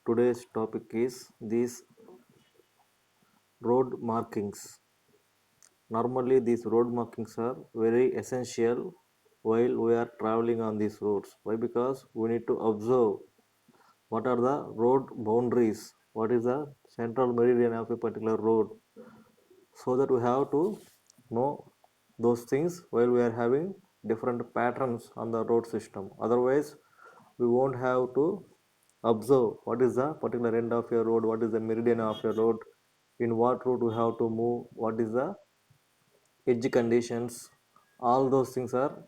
Today's topic is these road markings. Normally, these road markings are very essential while we are traveling on these roads. Why? Because we need to observe what are the road boundaries, what is the central meridian of a particular road, so that we have to know those things while we are having different patterns on the road system. Otherwise, we won't have to observe what is the particular end of your road, what is the meridian of your road, in what route we have to move, what is the edge conditions. All those things are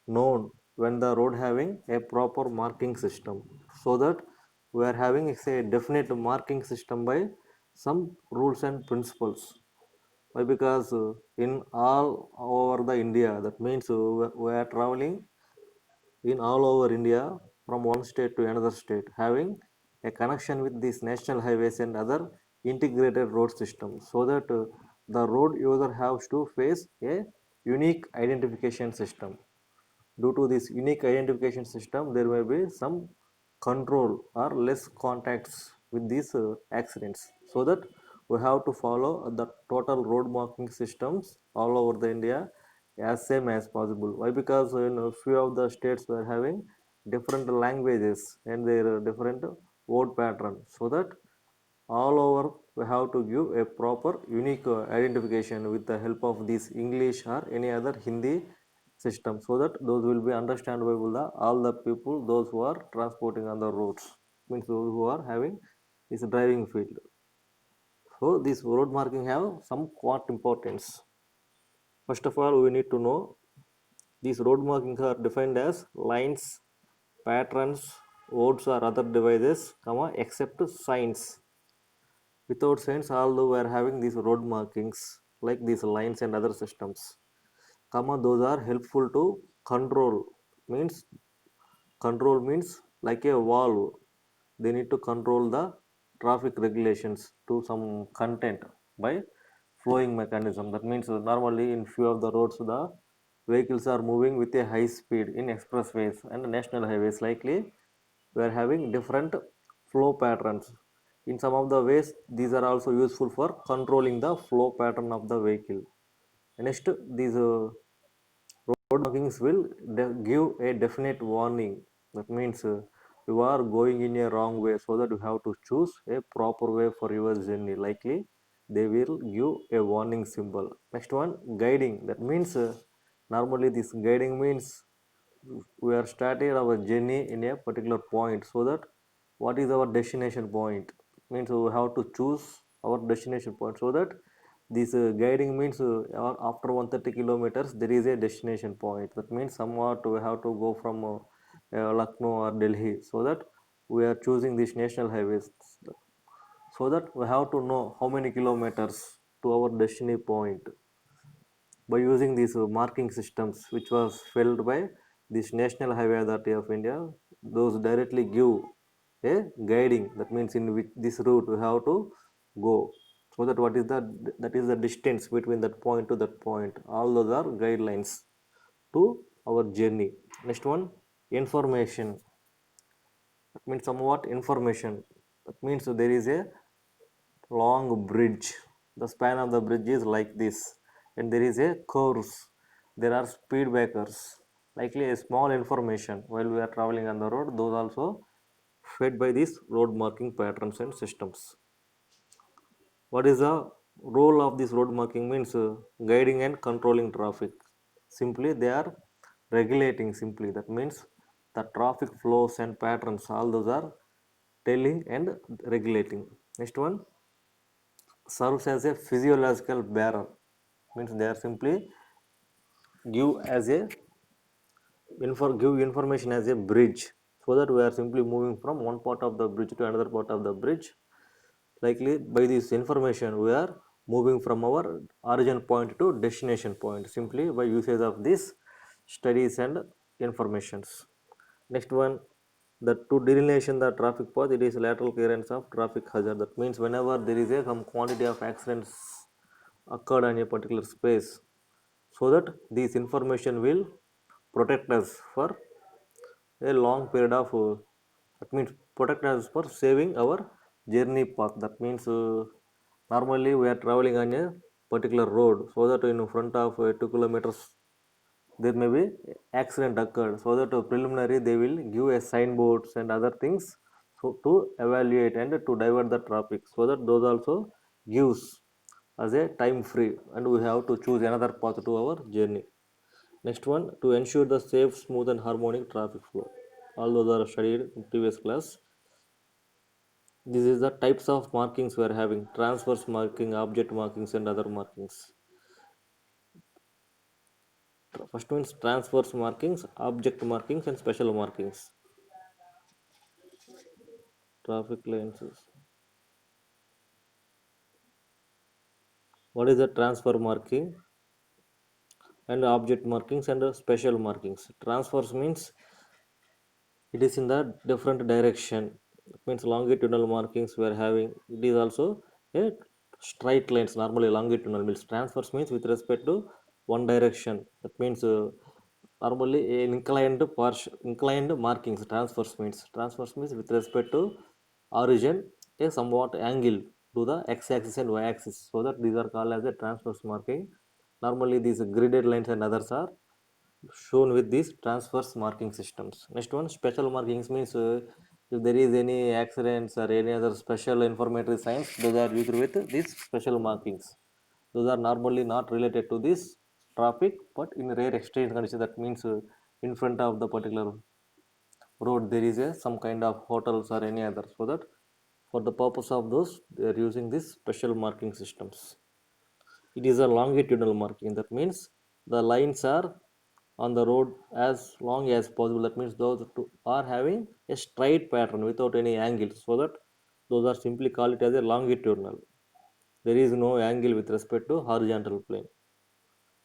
known when the road having a proper marking system, so that we are having say definite marking system by some rules and principles. Why? Because in all over the India, that means we are traveling in all over India from one state to another state, having a connection with these national highways and other integrated road systems, so that the road user has to face a unique identification system. Due to this unique identification system, there may be some control or less contacts with these accidents, so that we have to follow the total road marking systems all over the India as same as possible. Why? Because in a few of the states we are having different languages and their different word pattern, so that all over we have to give a proper unique identification with the help of this English or any other Hindi system, so that those will be understandable the all the people those who are transporting on the roads, means those who are having this driving field. So this road marking have some quite importance. First of all, we need to know these road markings are defined as lines, patterns, words or other devices, comma, except signs. Without signs, although we are having these road markings like these lines and other systems, comma, those are helpful to control. Means control means like a valve. They need to control the traffic regulations to some content by flowing mechanism. That means normally in few of the roads the vehicles are moving with a high speed in expressways and national highways. Likely we are having different flow patterns. In some of the ways, these are also useful for controlling the flow pattern of the vehicle. Next, these road markings will give a definite warning. That means you are going in a wrong way, so that you have to choose a proper way for your journey. Likely they will give a warning symbol. Next one, guiding. That means normally this guiding means we are starting our journey in a particular point, so that what is our destination point, means we have to choose our destination point, so that this guiding means after 130 kilometers there is a destination point. That means somewhat we have to go from Lucknow or Delhi, so that we are choosing these national highways, so that we have to know how many kilometers to our destination point by using these marking systems which was filled by this National Highway Authority of India. Those directly give a guiding. That means in which this route we have to go, so that what is that is the distance between that point to that point. All those are guidelines to our journey. Next one, information. That means somewhat information. That means there is a long bridge. The span of the bridge is like this, and there is a course. There are speed breakers. Likely a small information while we are traveling on the road. Those also fed by these road marking patterns and systems. What is the role of this road marking? Means guiding and controlling traffic. Simply they are regulating. Simply that means the traffic flows and patterns. All those are telling and regulating. Next one, serves as a physiological barrier. Means they are simply give as a give information as a bridge, so that we are simply moving from one part of the bridge to another part of the bridge. Likely by this information we are moving from our origin point to destination point, simply by usage of these studies and informations. Next one, the to delineation the traffic path, it is lateral clearance of traffic hazard. That means whenever there is a some quantity of accidents occurred on a particular space, so that this information will protect us for a long period of That means protect us for saving our journey path. That means normally we are traveling on a particular road, so that in front of 2 kilometers there may be accident occurred, so that preliminary they will give a signboards and other things, so to evaluate and to divert the traffic, so that those also gives as a time free, and we have to choose another path to our journey. Next one, to ensure the safe, smooth and harmonic traffic flow. All those are studied in previous class. This is the types of markings we are having: transverse marking, object markings and other markings. First one is transverse markings, object markings and special markings. Traffic lanes. What is the transfer marking and object markings and special markings? Transverse means it is in the different direction. It means longitudinal markings we are having. It is also a straight lines. Normally longitudinal means transverse means with respect to one direction. That means normally inclined markings. Transverse means with respect to origin a somewhat angle to the x-axis and y-axis, so that these are called as a transverse marking. Normally these gridded lines and others are shown with these transverse marking systems. Next one, special markings means if there is any accidents or any other special informatory signs, those are used with these special markings. Those are normally not related to this traffic, but in rare extreme condition, that means in front of the particular road there is a some kind of hotels or any other, so that for the purpose of those they are using these special marking systems. It is a longitudinal marking. That means the lines are on the road as long as possible. That means those two are having a straight pattern without any angles, so that those are simply call it as a longitudinal. There is no angle with respect to horizontal plane.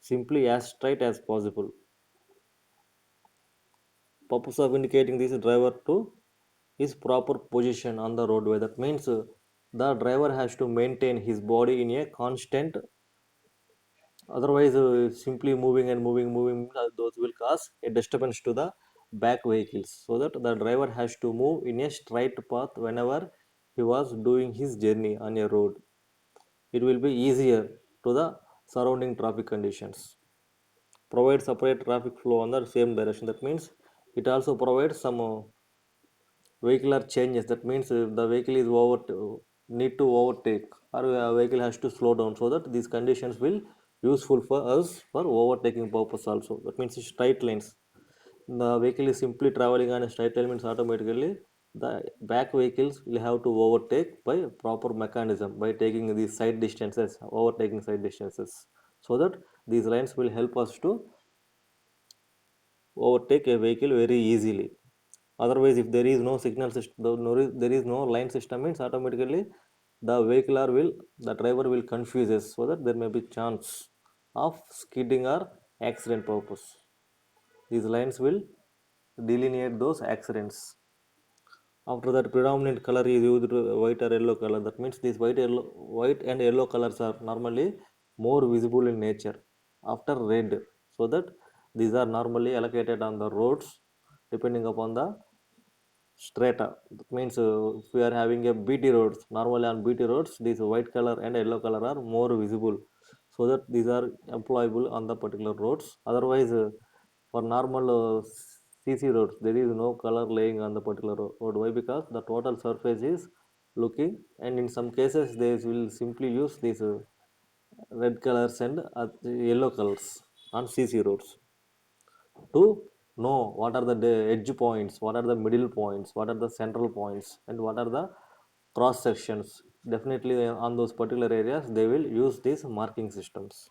Simply as straight as possible. Purpose of indicating this driver to his proper position on the roadway. That means the driver has to maintain his body in a constant. Otherwise, simply moving, those will cause a disturbance to the back vehicles. So that the driver has to move in a straight path whenever he was doing his journey on a road. It will be easier to the surrounding traffic conditions. Provide separate traffic flow on the same direction. That means it also provides some vehicular changes. That means the vehicle is need to overtake, or a vehicle has to slow down, so that these conditions will useful for us for overtaking purpose also. That means straight lanes, the vehicle is simply traveling on a straight line, means automatically the back vehicles will have to overtake by proper mechanism by taking these side distances, overtaking side distances, so that these lines will help us to overtake a vehicle very easily. Otherwise, if there is no signal system, there is no line system, means automatically the vehicular will, the driver will confuse us, so that there may be chance of skidding or accident purpose. These lines will delineate those accidents. After that, predominant color is used, white or yellow color. That means these white and yellow colors are normally more visible in nature after red, so that these are normally allocated on the roads depending upon the strata. That means if we are having a BT roads, normally on BT roads, these white color and yellow color are more visible, so that these are employable on the particular roads. Otherwise, for normal CC roads, there is no color laying on the particular road. Why? Because the total surface is looking, and in some cases they will simply use these red colors and yellow colors on CC roads to know what are the edge points, what are the middle points, what are the central points, and what are the cross sections. Definitely on those particular areas they will use these marking systems.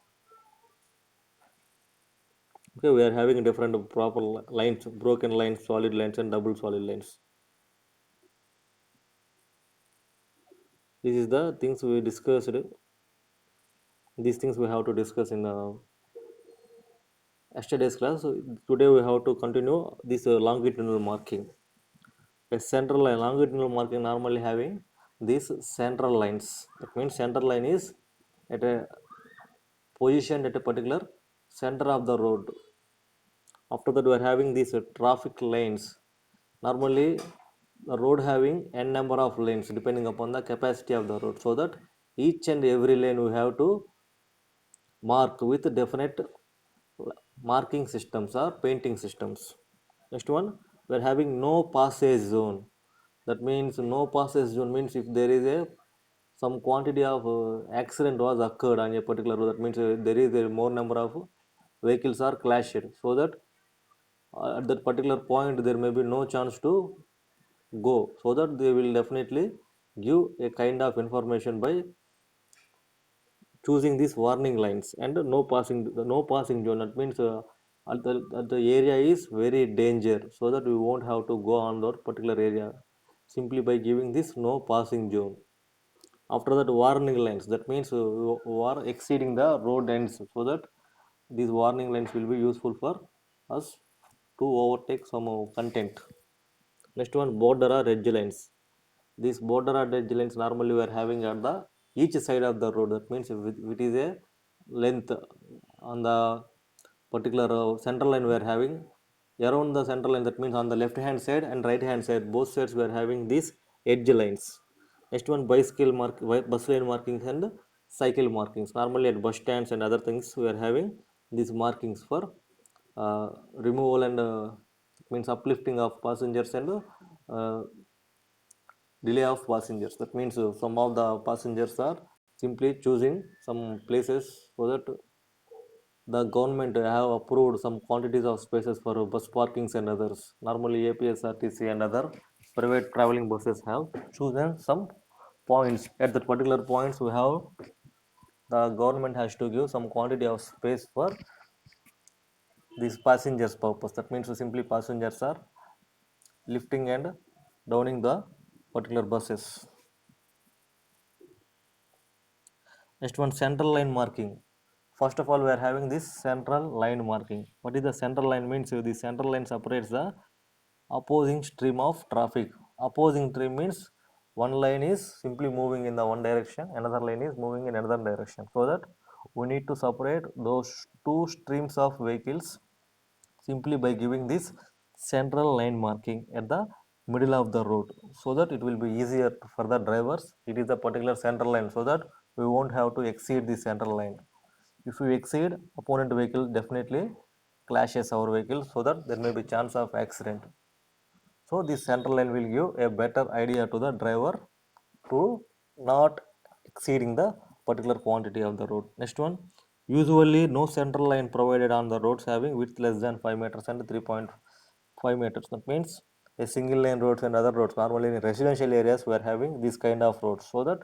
Okay, we are having different proper lines, broken lines, solid lines and double solid lines. This is the things we discussed. These things we have to discuss in yesterday's class. So today we have to continue this longitudinal marking. A central line, longitudinal marking normally having these central lines. That means central line is at a position at a particular center of the road. After that, we are having these traffic lanes. Normally, the road having n number of lanes depending upon the capacity of the road, so that each and every lane we have to mark with definite marking systems or painting systems. Next one, we are having no passage zone. That means no passage zone means if there is a some quantity of accident was occurred on a particular road, that means there is a more number of vehicles are clashed, so that at that particular point there may be no chance to go, so that they will definitely give a kind of information by choosing these warning lines and no passing zone. That means at the area is very danger, so that we won't have to go on that particular area simply by giving this no passing zone. After that, warning lines, that means you are exceeding the road ends, so that these warning lines will be useful for us to overtake some content. Next one, border or edge lines. These border or edge lines normally we are having at the each side of the road. That means if it is a length on the particular central line we are having around the central line. That means on the left hand side and right hand side, both sides we are having these edge lines. Next one, bicycle mark, bus lane markings and cycle markings. Normally at bus stands and other things we are having these markings for removal and means uplifting of passengers and delay of passengers. That means some of the passengers are simply choosing some places, so that the government have approved some quantities of spaces for bus parkings and others. Normally APSRTC and other private traveling buses have chosen some points. At that particular points we have the government has to give some quantity of space for these passengers purpose. That means simply passengers are lifting and downing the particular buses. Next one, central line marking. First of all, we are having this central line marking. What is the central line means? The central line separates the opposing stream of traffic. Opposing stream means one lane is simply moving in the one direction, another lane is moving in another direction. So that we need to separate those two streams of vehicles simply by giving this central line marking at the middle of the road, so that it will be easier for the drivers. It is a particular central line, so that we won't have to exceed the central line. If we exceed, opponent vehicle definitely clashes our vehicle, so that there may be chance of accident. So this central line will give a better idea to the driver to not exceeding the particular quantity of the road. Next one, usually no central line provided on the roads having width less than 5 meters and 3.5 meters. That means a single lane roads and other roads. Normally in residential areas we are having this kind of roads, so that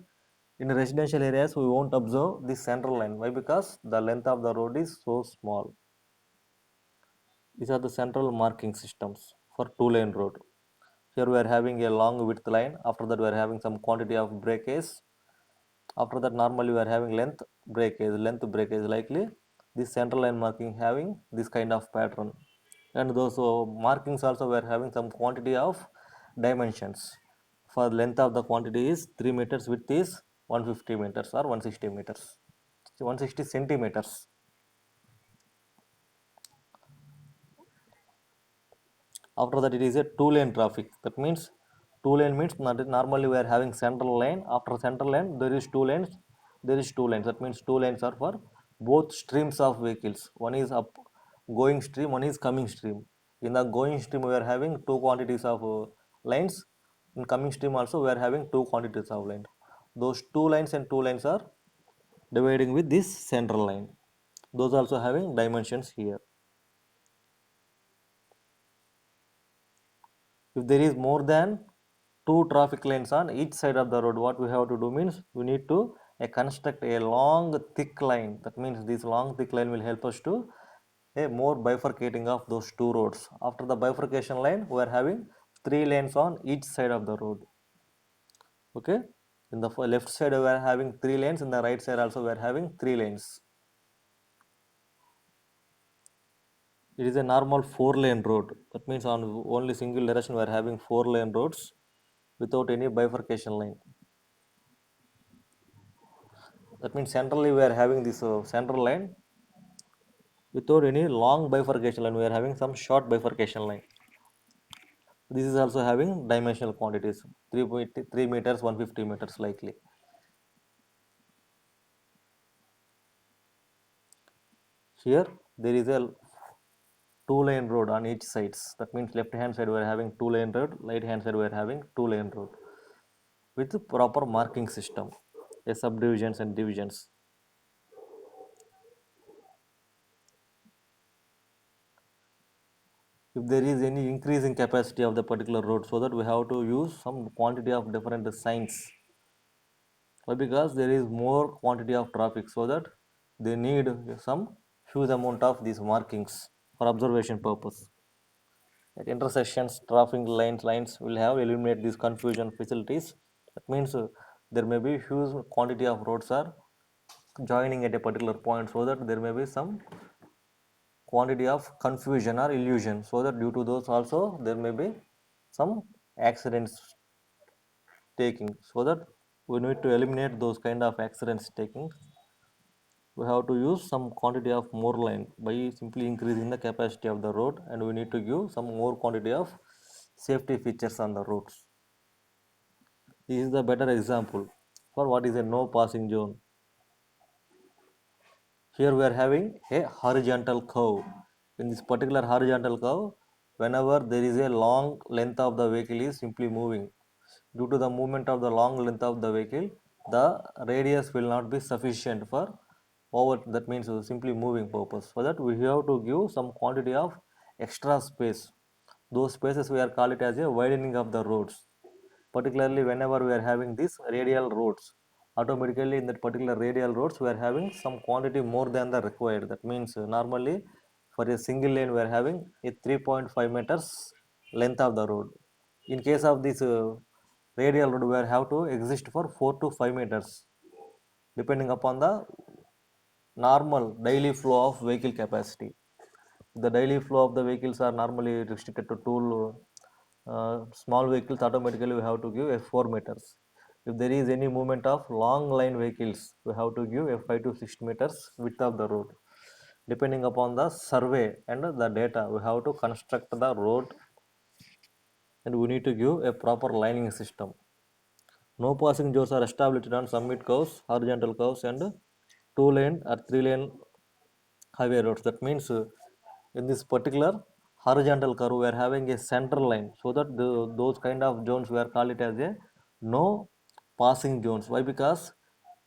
in residential areas we won't observe this central line. Why? Because the length of the road is so small. These are the central marking systems for two lane road. Here we are having a long width line. After that we are having some quantity of breakage. After that normally we are having length breakage likely this central line marking having this kind of pattern. And those markings also we are having some quantity of dimensions. For length of the quantity is 3 meters, width is 150 meters or 160 meters. 160 centimeters. After that it is a two lane traffic. That means two lane means normally we are having central lane. After central lane there is two lanes, that means two lanes are for both streams of vehicles. One is up going stream, one is coming stream. In the going stream we are having two quantities of lines. In coming stream also we are having two quantities of lines. Those two lines and two lines are dividing with this central line. Those also having dimensions here. If there is more than two traffic lanes on each side of the road, what we have to do means we need to construct a long thick line. That means this long thick line will help us to a more bifurcating of those two roads. After the bifurcation line we are having three lanes on each side of the road. Okay, in the left side we are having three lanes, in the right side also we are having three lanes. It is a normal 4 lane road. That means on only single direction we are having 4 lane roads without any bifurcation line. That means centrally we are having this central line without any long bifurcation line. We are having some short bifurcation line. This is also having dimensional quantities 3 meters, 150 meters likely. Here there is a two-lane road on each sides. That means left hand side we are having two-lane road, right hand side we are having two-lane road with proper marking system, a subdivisions and divisions. If there is any increase in capacity of the particular road, so that we have to use some quantity of different signs. Why? Because there is more quantity of traffic, so that they need some huge amount of these markings for observation purpose. At intersections, traffic lines will have eliminate these confusion facilities. That means there may be huge quantity of roads are joining at a particular point, so that there may be some quantity of confusion or illusion, so that due to those also there may be some accidents taking, so that we need to eliminate those kind of accidents taking. We have to use some quantity of more line by simply increasing the capacity of the road, and we need to give some more quantity of safety features on the roads. This is the better example for what is a no passing zone. Here we are having a horizontal curve. In this particular horizontal curve, whenever there is a long length of the vehicle is simply moving, due to the movement of the long length of the vehicle, the radius will not be sufficient for over, that means simply moving purpose. For that we have to give some quantity of extra space. Those spaces we are call it as a widening of the roads. Particularly whenever we are having these radial roads, automatically in that particular radial roads we are having some quantity more than the required. That means normally for a single lane we are having a 3.5 meters length of the road. In case of this radial road, we are have to exist for 4 to 5 meters depending upon the normal daily flow of vehicle capacity. The daily flow of the vehicles are normally restricted to two small vehicles, automatically we have to give a 4 meters. If there is any movement of long line vehicles, we have to give a 5 to 6 meters width of the road. Depending upon the survey and the data, we have to construct the road, and we need to give a proper lining system. No passing zones are established on summit curves, horizontal curves, and two lane or three lane highway roads. That means in this particular horizontal curve, we are having a center line, so that those kind of zones we are call it as a no passing zones. Why? Because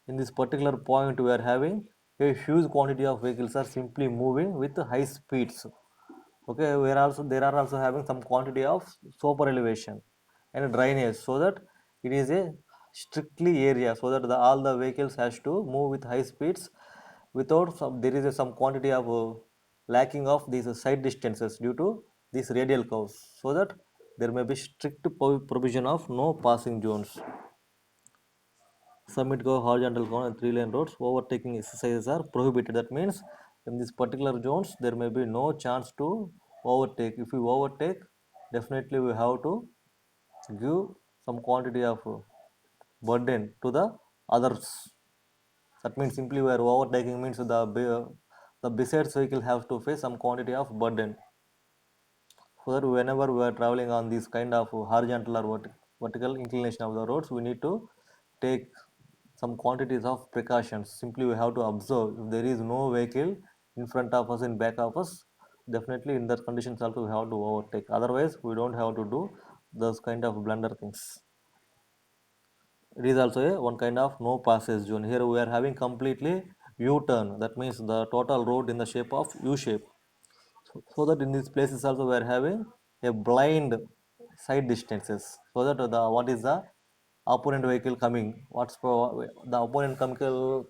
in this particular point we are having a huge quantity of vehicles are simply moving with high speeds. Okay, we are also there are also having some quantity of super elevation and drainage, so that it is a strictly area, so that all the vehicles has to move with high speeds without some, there is some quantity of lacking of these side distances due to these radial curves, so that there may be strict provision of no passing zones. Summit go horizontal cone and three lane roads, overtaking exercises are prohibited. That means in these particular zones there may be no chance to overtake. If we overtake, definitely we have to give some quantity of burden to the others. That means simply we are overtaking means the besides vehicle have to face some quantity of burden. So that whenever we are traveling on this kind of horizontal or vertical inclination of the roads, we need to take some quantities of precautions. Simply we have to observe if there is no vehicle in front of us, in back of us, definitely in that conditions also we have to overtake. Otherwise we don't have to do those kind of blunder things. It is also a one kind of no passage zone. Here we are having completely U-turn. That means the total road in the shape of U shape. So that in these places also we are having a blind side distances, so that the what is the opponent vehicle coming, what's the opponent vehicle,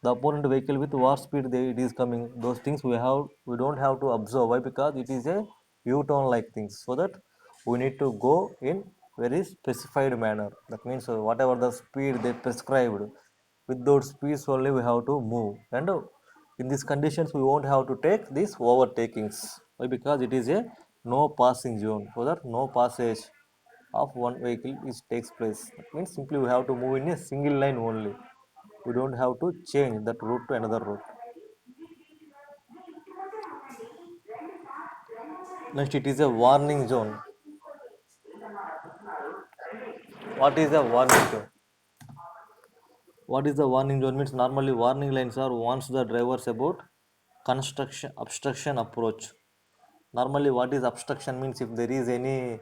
the opponent vehicle with what speed it is coming, those things we don't have to observe. Why? Because it is a u-turn like things, so that we need to go in very specified manner. That means whatever the speed they prescribed, with those speeds only we have to move, and in these conditions we won't have to take these overtakings. Why? Because it is a no passing zone, so that no passage of one vehicle is takes place. That means simply we have to move in a single line only. We don't have to change that route to another route. Next, it is a warning zone. What is the warning zone? What is the warning zone means normally warning lines are warns the drivers about construction obstruction approach. Normally what is obstruction means if there is any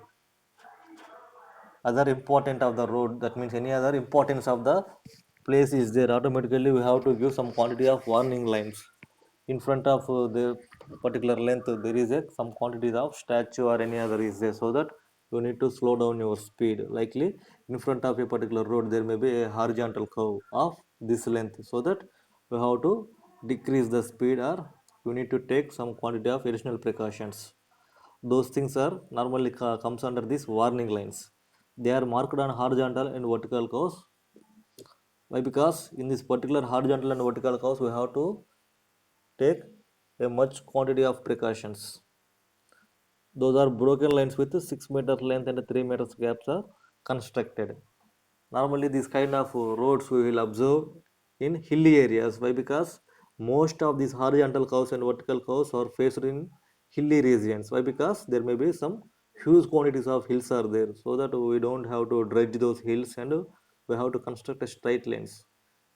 other important of the road, that means any other importance of the place is there, automatically we have to give some quantity of warning lines in front of the particular length. There is a some quantities of statue or any other is there, so that you need to slow down your speed. Likely in front of a particular road there may be a horizontal curve of this length, so that you have to decrease the speed or you need to take some quantity of additional precautions. Those things are normally comes under these warning lines. They are marked on horizontal and vertical curves. Why? Because in this particular horizontal and vertical curves we have to take a much quantity of precautions. Those are broken lines with 6 meters length and 3 meters gaps are constructed. Normally these kind of roads we will observe in hilly areas. Why? Because most of these horizontal curves and vertical curves are faced in hilly regions. Why? Because there may be some huge quantities of hills are there, so that we don't have to dredge those hills and we have to construct a straight lines.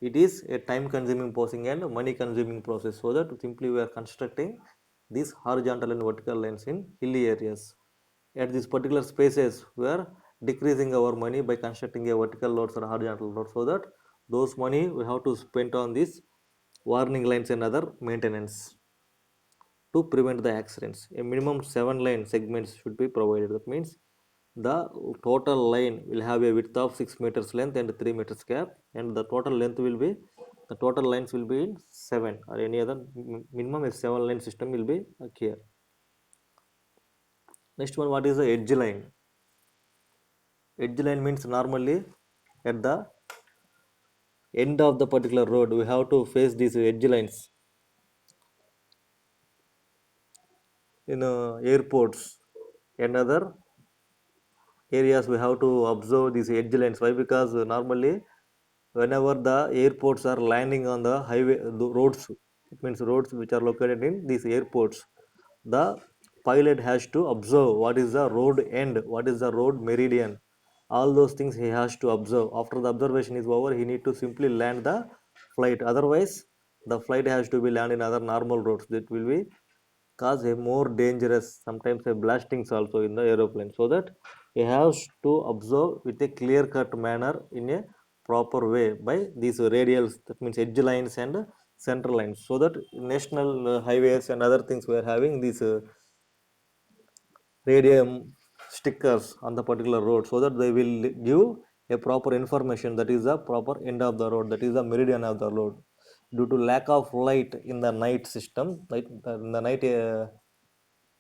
It is a time consuming process and money consuming process, so that simply we are constructing these horizontal and vertical lines in hilly areas. At these particular spaces we are decreasing our money by constructing a vertical loads or horizontal loads, so that those money we have to spend on these warning lines and other maintenance to prevent the accidents. A minimum 7 lane segments should be provided. That means the total line will have a width of 6 meters length and 3 meters gap, and the total length will be, the total lines will be in 7 or any other minimum a 7 lane system will be here. Next one, what is the edge line? Edge line means normally at the end of the particular road we have to face these edge lines. In airports and other areas we have to observe these edge lines. Why? Because normally whenever the airports are landing on the highway, the roads, it means roads which are located in these airports, the pilot has to observe what is the road end, what is the road meridian, all those things he has to observe. After the observation is over, he need to simply land the flight. Otherwise the flight has to be land in other normal roads, that will be cause a more dangerous, sometimes a blastings also in the aeroplane, so that he has to observe with a clear cut manner in a proper way by these radials, that means edge lines and center lines, so that national highways and other things we are having these radium stickers on the particular road, so that they will give a proper information, that is the proper end of the road, that is the meridian of the road. Due to lack of light in the night system, like in the night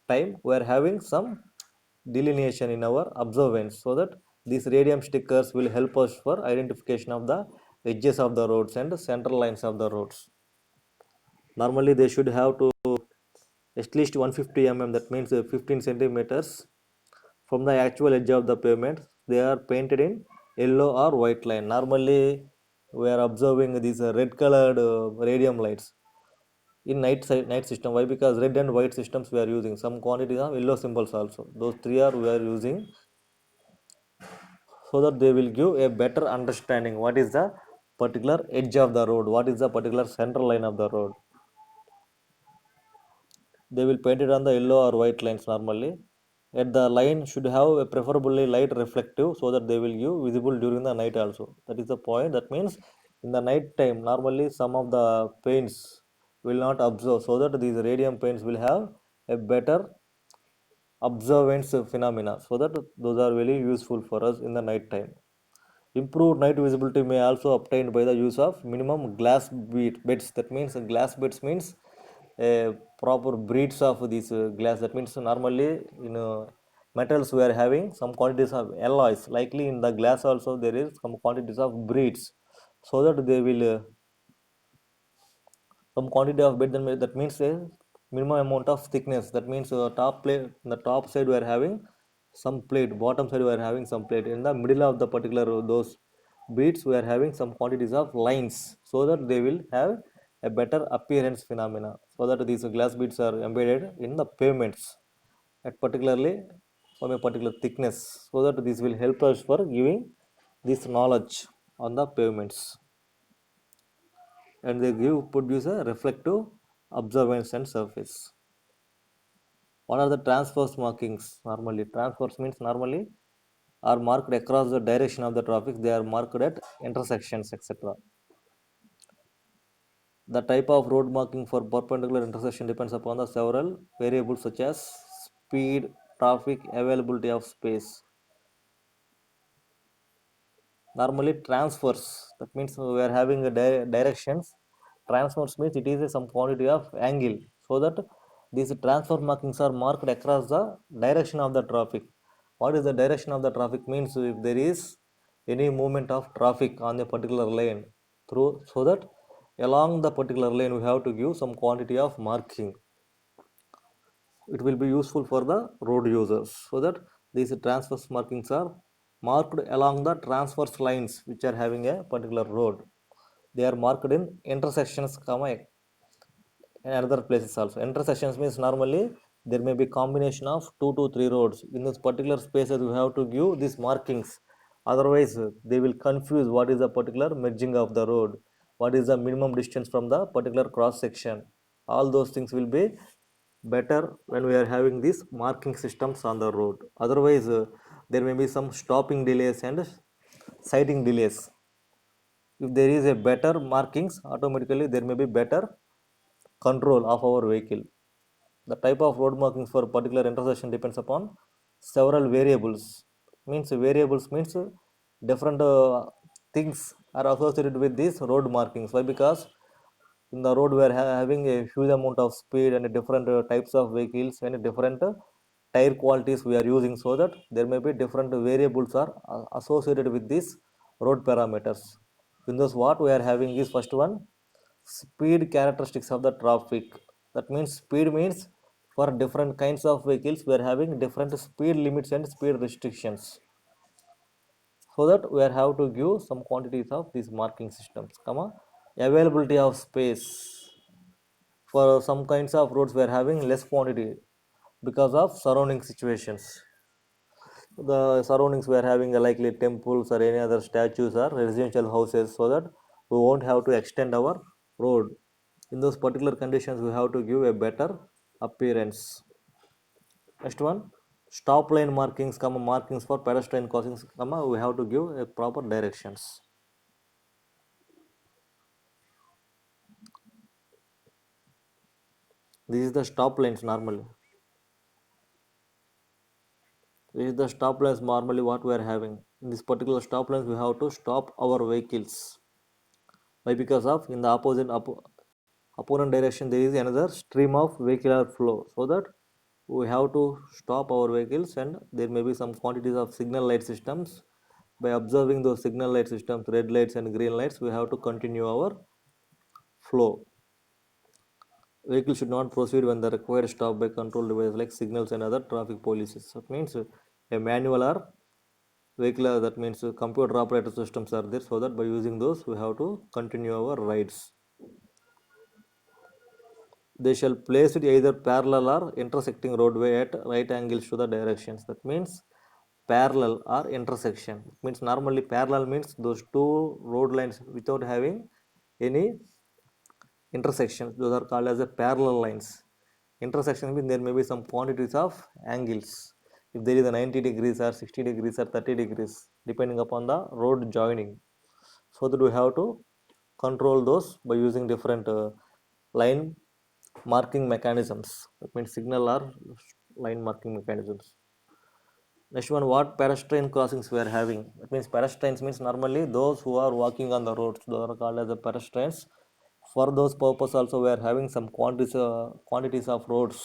time we are having some delineation in our observance, so that these radium stickers will help us for identification of the edges of the roads and center lines of the roads. Normally they should have to at least 150 mm, that means 15 centimeters from the actual edge of the pavement. They are painted in yellow or white line. Normally we are observing these red colored radium lights in night system. Why? Because red and white systems we are using, some quantity of yellow symbols also, those three are we are using, so that they will give a better understanding what is the particular edge of the road, what is the particular center line of the road. They will paint it on the yellow or white lines normally. At the line should have a preferably light reflective, so that they will give visible during the night also. That is the point. That means in the night time normally some of the paints will not observe, so that these radium paints will have a better observance phenomena, so that those are very useful for us in the night time. Improved night visibility may also obtained by the use of minimum glass beds. That means glass beds means proper breeds of this glass. That means normally in metals we are having some quantities of alloys. Likely in the glass also there is some quantities of breeds, so that they will some quantity of bed. Then that means a minimum amount of thickness. That means top plate, the top side we are having some plate, bottom side we are having some plate, in the middle of the particular those beads we are having some quantities of lines, so that they will have a better appearance phenomena, so that these glass beads are embedded in the pavements at particularly from a particular thickness, so that this will help us for giving this knowledge on the pavements, and they give produce a reflective observance and surface. What are the transverse markings? Normally, transverse means normally are marked across the direction of the traffic. They are marked at intersections, etc. The type of road marking for perpendicular intersection depends upon the several variables such as speed, traffic, availability of space. Normally transverse, that means we are having a directions. Transverse means it is some quantity of angle, so that these transverse markings are marked across the direction of the traffic. What is the direction of the traffic means? If there is any movement of traffic on a particular lane through, so that along the particular lane we have to give some quantity of marking. It will be useful for the road users, so that these transverse markings are marked along the transverse lines which are having a particular road. They are marked in intersections, comma, and other places also. Intersections means normally there may be combination of 2 to 3 roads. In those particular spaces we have to give these markings, otherwise they will confuse what is the particular merging of the road, what is the minimum distance from the particular cross section. All those things will be better when we are having these marking systems on the road. Otherwise there may be some stopping delays and sighting delays. If there is a better markings, automatically there may be better control of our vehicle. The type of road markings for a particular intersection depends upon several variables. Means variables means different things are associated with these road markings. Why? Because in the road we are having a huge amount of speed and different types of vehicles and different tire qualities we are using, so that there may be different variables are associated with these road parameters. In those, what we are having is first one, speed characteristics of the traffic. That means speed means for different kinds of vehicles we are having different speed limits and speed restrictions, so that we are have to give some quantities of these marking systems, comma, availability of space. For some kinds of roads we are having less quantity because of surrounding situations. The surroundings we are having likely temples or any other statues or residential houses, so that we won't have to extend our road. In those particular conditions we have to give a better appearance. Next one, stop line markings, comma, markings for pedestrian crossings, comma, we have to give a proper directions. This is the stop lines normally. This is the stop lines normally what we are having. In this particular stop lines we have to stop our vehicles. Why? Because of in the opponent direction there is another stream of vehicular flow, so that we have to stop our vehicles, and there may be some quantities of signal light systems. By observing those signal light systems, red lights and green lights, we have to continue our flow. Vehicle should not proceed when the required stop by control device like signals and other traffic policies. That means a manual or vehicle, that means computer operated systems are there, so that by using those we have to continue our rides. They shall place it either parallel or intersecting roadway at right angles to the directions. That means parallel or intersection. It means normally parallel means those two road lines without having any intersections. Those are called as a parallel lines. Intersection means there may be some quantities of angles. If there is a 90 degrees or 60 degrees or 30 degrees, depending upon the road joining. So that we have to control those by using different line marking mechanisms. That means signal or line marking mechanisms. Next one, what pedestrian crossings we are having? That means pedestrians means normally those who are walking on the roads. Those are called as the pedestrians. For those purpose also we are having some quantities of roads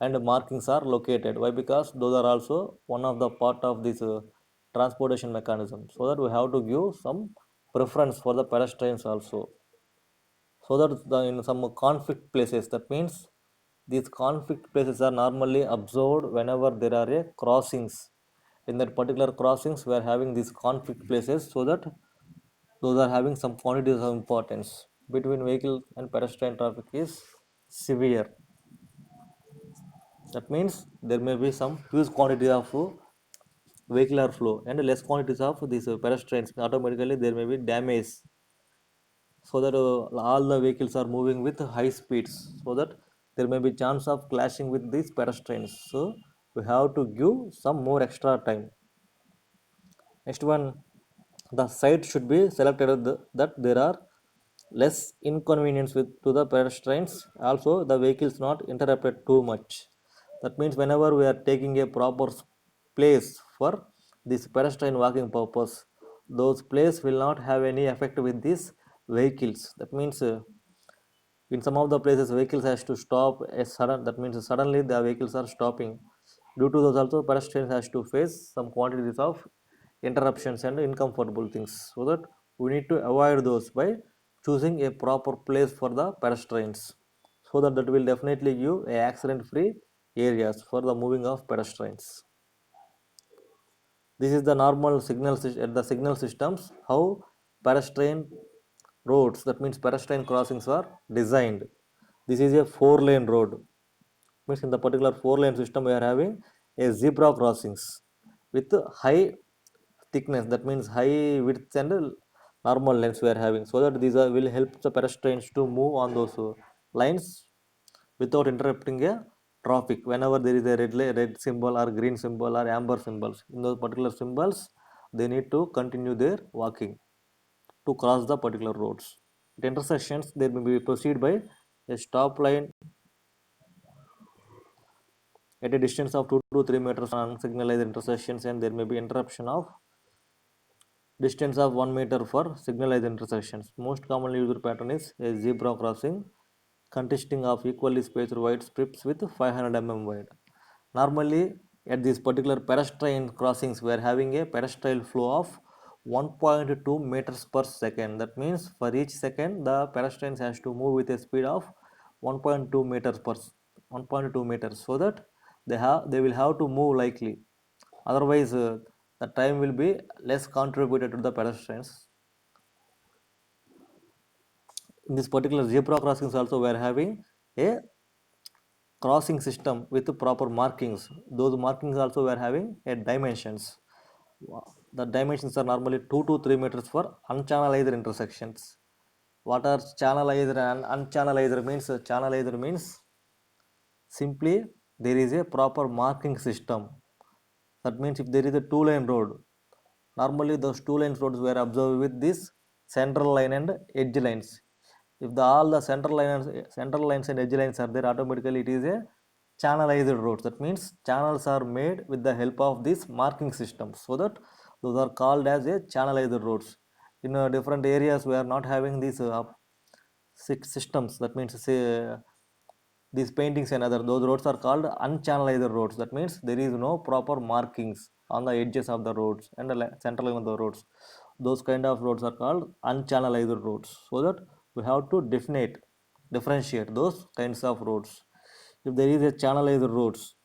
and markings are located. Why? Because those are also one of the part of this transportation mechanism. So that we have to give some preference for the pedestrians also, so that in some conflict places, that means these conflict places are normally observed whenever there are a crossings. In that particular crossings we are having these conflict places, so that those are having some quantities of importance between vehicle and pedestrian traffic is severe. That means there may be some huge quantity of vehicular flow and less quantities of these pedestrians, automatically there may be damage, so that all the vehicles are moving with high speeds, so that there may be chance of clashing with these pedestrians. So we have to give some more extra time. Next one, the site should be selected that there are less inconvenience with to the pedestrians, also the vehicles not interrupted too much. That means whenever we are taking a proper place for this pedestrian walking purpose, those place will not have any effect with these vehicles. That means in some of the places vehicles has to stop a sudden, that means suddenly the vehicles are stopping. Due to those also pedestrians has to face some quantities of interruptions and uncomfortable things, so that we need to avoid those by choosing a proper place for the pedestrians, so that that will definitely give a accident free areas for the moving of pedestrians. This is the normal at the signal systems, how pedestrian roads, that means pedestrian crossings are designed. This is a 4 lane road, means in the particular 4 lane system we are having a zebra crossings with high thickness, that means high width and normal lanes we are having, so that these will help the pedestrians to move on those lines without interrupting a traffic. Whenever there is a red symbol or green symbol or amber symbols, in those particular symbols they need to continue their walking to cross the particular roads. At intersections they may be proceed by a stop line at a distance of 2 to 3 meters on unsignalized intersections, and there may be interruption of distance of 1 meter for signalized intersections. Most commonly used pattern is a zebra crossing consisting of equally spaced white strips with 500 mm wide. Normally, at these particular pedestrian crossings, we are having a pedestrian flow of 1.2 meters per second. That means for each second, the pedestrians has to move with a speed of 1.2 meters per 1.2 meters, so that they will have to move likely. Otherwise, the time will be less contributed to the pedestrians. In this particular zebra crossings, also we are having a crossing system with proper markings. Those markings also we are having a dimensions. The dimensions are normally 2 to 3 meters for unchannelized intersections. What are channelized and unchannelized means? Channelized means simply there is a proper marking system. That means if there is a 2 lane road, normally those 2 lane roads were observed with this central line and edge lines. If all the central lines and edge lines are there, automatically it is a channelized road. That means channels are made with the help of this marking system, so that those are called as a channelized roads. In different areas we are not having these systems. That means say these paintings and other, those roads are called unchannelized roads. That means there is no proper markings on the edges of the roads and the central line of the roads. Those kind of roads are called unchannelized roads, so that we have to differentiate those kinds of roads. If there is a channelized roads,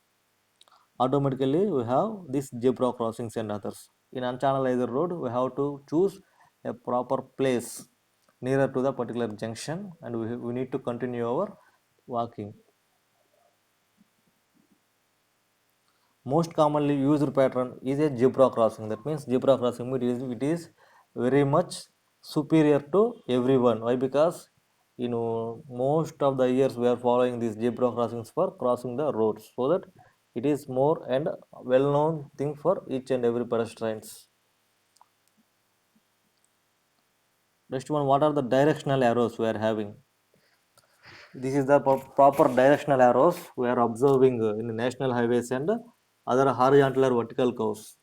automatically we have this zebra crossings and others. In unchannelized road we have to choose a proper place nearer to the particular junction, and we need to continue our walking. Most commonly used pattern is a zebra crossing. That means zebra crossing it is very much superior to everyone. Why? Because most of the years we are following these zebra crossings for crossing the roads, so that it is more and well known thing for each and every pedestrians. Next one, what are the directional arrows we are having? This is the proper directional arrows we are observing in national highways and other horizontal or vertical curves.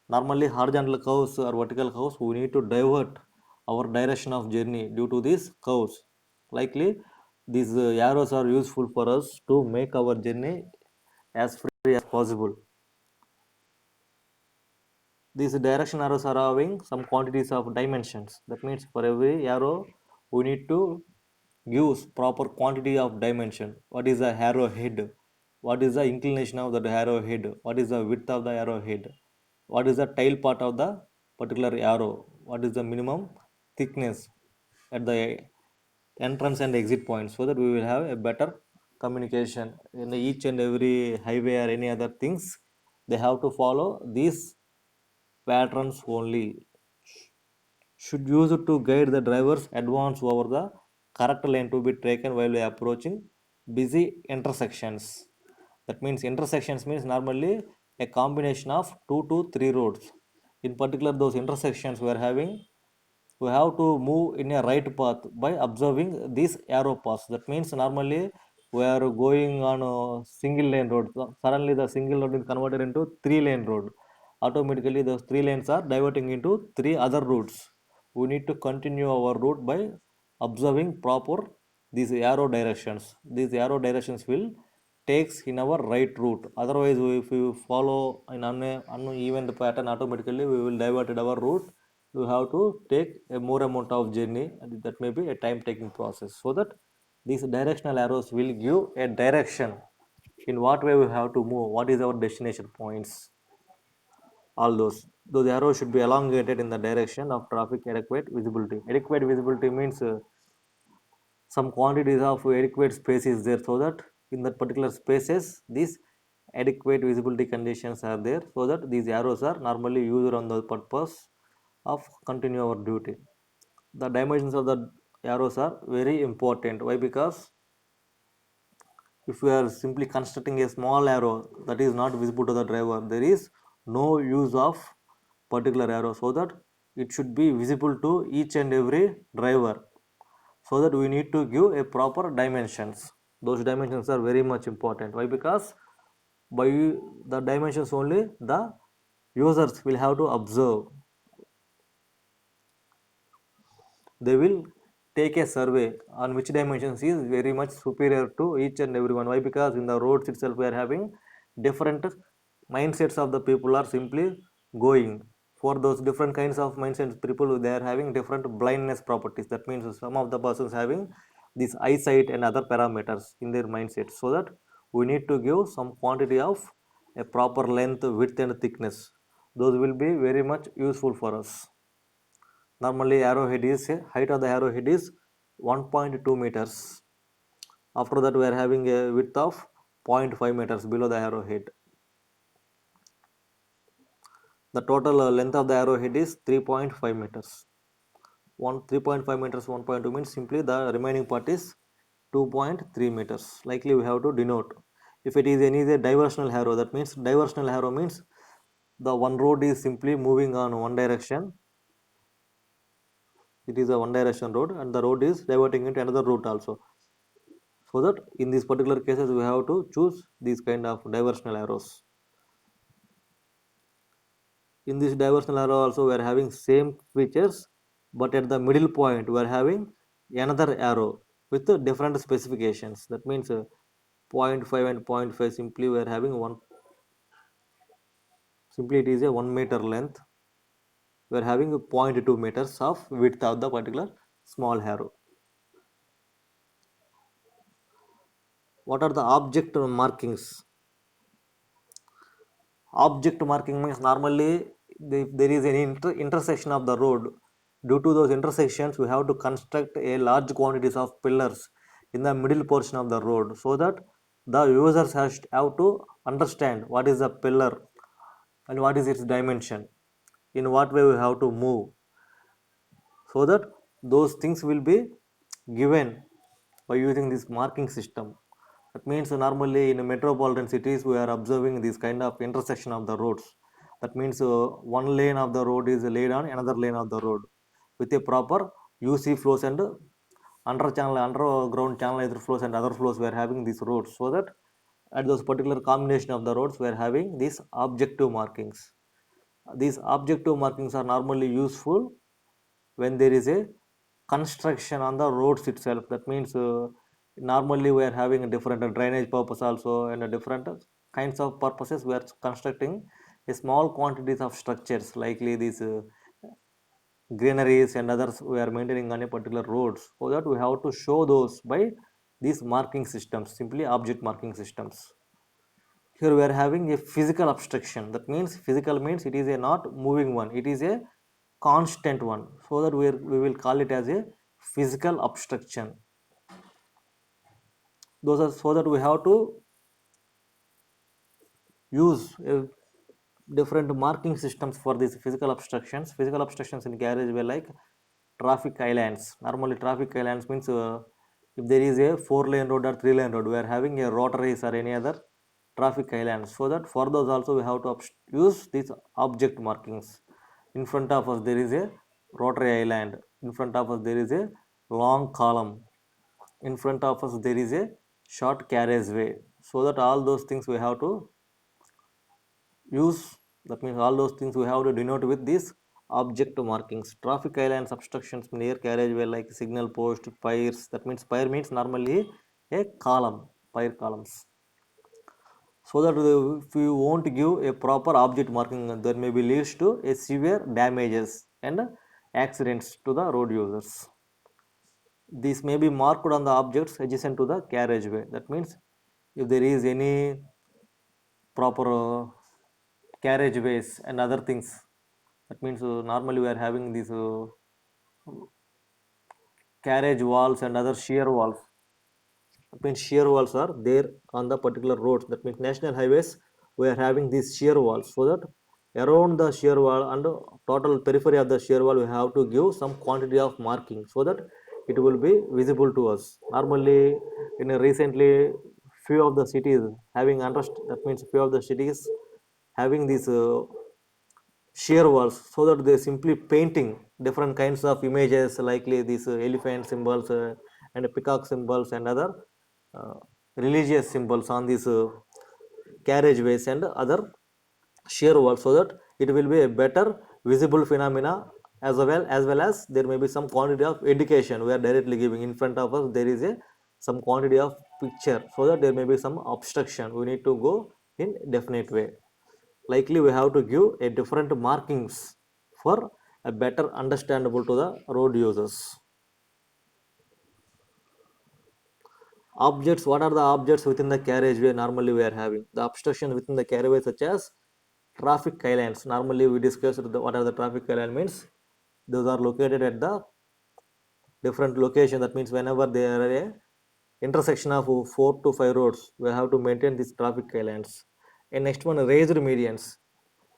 Normally horizontal curves or vertical curves, we need to divert our direction of journey due to these curves. Likely these arrows are useful for us to make our journey as free as possible. These direction arrows are having some quantities of dimensions. That means for every arrow we need to give proper quantity of dimension. What is the arrow head, what is the inclination of the arrow head, what is the width of the arrow head, what is the tail part of the particular arrow, what is the minimum thickness at the entrance and exit points, so that we will have a better communication in each and every highway or any other things. they have to follow these patterns only, should use it to guide the drivers advance over the correct lane to be taken while approaching busy intersections. That means intersections means normally a combination of two to three roads. In particular, those intersections we have to move in a right path by observing these arrow paths. That means normally we are going on a single lane road. Suddenly the single road is converted into three lane road. Automatically those three lanes are diverting into three other routes. We need to continue our route by observing proper these arrow directions. These arrow directions will takes in our right route. Otherwise, if we follow an uneven pattern, automatically we will divert our route. We have to take a more amount of journey, and that may be a time taking process. So that these directional arrows will give a direction in what way we have to move, what is our destination points. All those arrows should be elongated in the direction of traffic adequate visibility. Adequate visibility means some quantities of adequate space is there, so that in that particular spaces these adequate visibility conditions are there, so that these arrows are normally used on the purpose of continue our duty. The dimensions of the arrows are very important. Why? Because if we are simply constructing a small arrow that is not visible to the driver, there is no use of particular arrow, so that it should be visible to each and every driver. So that we need to give a proper dimensions. Those dimensions are very much important. Why? Because by the dimensions only the users will have to observe. They will take a survey on which dimensions is very much superior to each and everyone. Why? Because in the roads itself we are having different mindsets of the people are simply going. For those different kinds of mindsets people, they are having different blindness properties. That means some of the persons having this eyesight and other parameters in their mindset, so that we need to give some quantity of a proper length, width and thickness. Those will be very much useful for us. Normally arrowhead is height of the arrowhead is 1.2 meters. After that we are having a width of 0.5 meters below the arrowhead. The total length of the arrowhead is 3.5 meters. 3.5 meters 1.2 means simply the remaining part is 2.3 meters. Likely we have to denote. If it is any diversional arrow, that means diversional arrow means the one road is simply moving on one direction. It is a one direction road and the road is diverting into another route also. So that in these particular cases we have to choose these kind of diversional arrows. In this diversional arrow also we are having same features, but at the middle point we are having another arrow with different specifications. That means zero point 0.5 and zero point 0.5 simply we are having one, simply it is a 1 meter length. We are having a 0.2 meters of width of the particular small arrow. What are the object markings? Object marking means normally if there is an intersection of the road, due to those intersections we have to construct a large quantities of pillars in the middle portion of the road, so that the users have to understand what is the pillar and what is its dimension, in what way we have to move, so that those things will be given by using this marking system. That means normally in metropolitan cities we are observing this kind of intersection of the roads. That means one lane of the road is laid on another lane of the road with a proper UC flows and underground channel flows and other flows we are having these roads, so that at those particular combination of the roads we are having these objective markings. These objective markings are normally useful when there is a construction on the roads itself. That means normally we are having a different drainage purpose also, and a different kinds of purposes we are constructing a small quantities of structures, likely these greeneries and others we are maintaining on a particular roads, so that we have to show those by these marking systems, simply object marking systems. Here we are having a physical obstruction. That means physical means it is a not moving one, it is a constant one, so that we will call it as a physical obstruction. Those are so that we have to use different marking systems for these physical obstructions. Physical obstructions in carriageway like traffic islands. Normally, traffic islands means if there is a 4 lane road or 3 lane road, we are having a rotaries or any other traffic islands. So that for those also we have to use these object markings. In front of us there is a rotary island. In front of us there is a long column. In front of us there is a short carriageway. So that all those things we have to use, that means all those things we have to denote with these object markings. Traffic islands, obstructions near carriageway like signal post, piers, that means pier means normally a column, pier columns. So that if you won't give a proper object marking, there may be leads to a severe damages and accidents to the road users. These may be marked on the objects adjacent to the carriageway. That means if there is any proper carriageways and other things, that means normally we are having these carriage walls and other shear walls. That means shear walls are there on the particular roads. That means national highways we are having these shear walls, so that around the shear wall and total periphery of the shear wall we have to give some quantity of marking so that it will be visible to us. Normally in a recently few of the cities having underst, that means few of the cities having these shear walls, so that they simply painting different kinds of images likely these elephant symbols and peacock symbols and other uh, religious symbols on these carriageways and other shear walls, so that it will be a better visible phenomena, as well as there may be some quantity of education we are directly giving. In front of us there is a some quantity of picture, so that there may be some obstruction, we need to go in definite way. Likely we have to give a different markings for a better understandable to the road users. Objects, what are the objects within the carriageway normally we are having? The obstruction within the carriageway such as traffic islands. Normally we discussed what are the traffic island means. Those are located at the different location. That means whenever there are a intersection of 4 to 5 roads, we have to maintain these traffic islands. And next one, raised medians.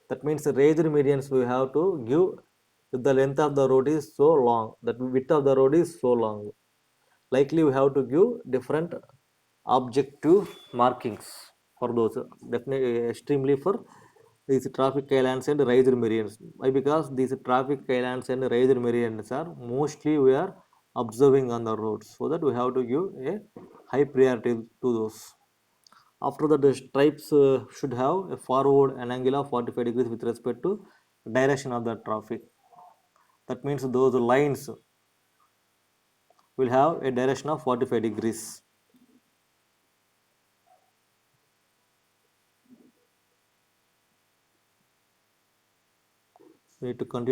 That means raised medians we have to give if the length of the road is so long, that width of the road is so long. Likely we have to give different objective markings for those. Definitely extremely for these traffic islands and raised meridians. Why? Because these traffic islands and raised meridians are mostly we are observing on the roads, so that we have to give a high priority to those. After that, the stripes should have a forward an angle of 45 degrees with respect to direction of the traffic. That means those lines will have a direction of 45 degrees. We need to continue.